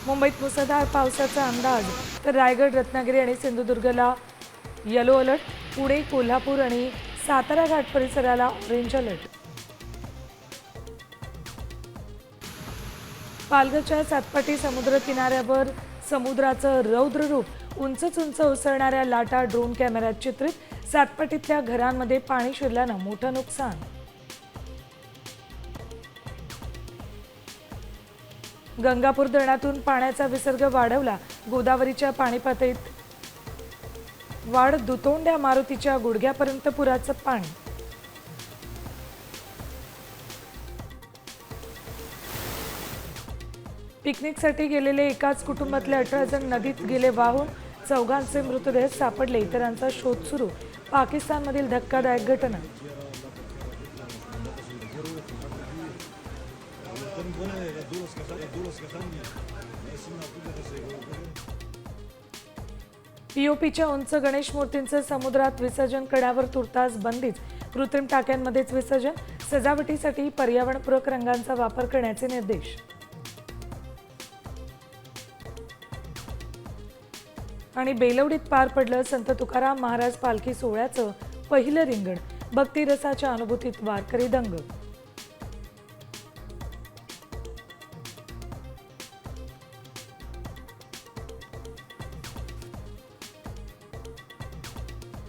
मुंबईत मुसळधार पावसाचा अंदाज, तर रायगड, रत्नागिरी आणि सिंधुदुर्गला येलो अलर्ट, पुणे, कोल्हापूर आणि सातारा घाट परिसराला ऑरेंज अलर्ट. पालघरच्या सातपाटी समुद्र किनाऱ्यावर समुद्राचं रौद्र रूप, उंच उसळणाऱ्या लाटा ड्रोन कॅमेऱ्यात चित्रित. सातपाटीतल्या घरांमध्ये पाणी शिरल्यानं मोठं नुकसान. गंगापूर धरणातून पाण्याचा विसर्ग वाढवला, गोदावरीच्या पाणी पातळीत वाढ, दुतोंड्या मारुतीच्या गुडघ्यापर्यंत पुराचं पाणी. पिकनिकसाठी गेलेले एकाच कुटुंबातले 18 जण नदीत गेले वाहून, चौघांचे मृतदेह सापडले, इतरांचा शोध सुरू. पाकिस्तानमधील धक्कादायक घटना. पीओपीच्या उंच गणेश मूर्तींचं समुद्रात विसर्जन करण्यावर तुर्तास बंदीच. कृत्रिम टाक्यांमध्येच विसर्जन, सजावटीसाठी पर्यावरणपूरक रंगांचा वापर करण्याचे निर्देश. आणि बेलवडीत पार पडलं संत तुकाराम महाराज पालखी सोहळ्याचं पहिलं रिंगण. भक्तिरसाच्या अनुभूतीत वारकरी दंग.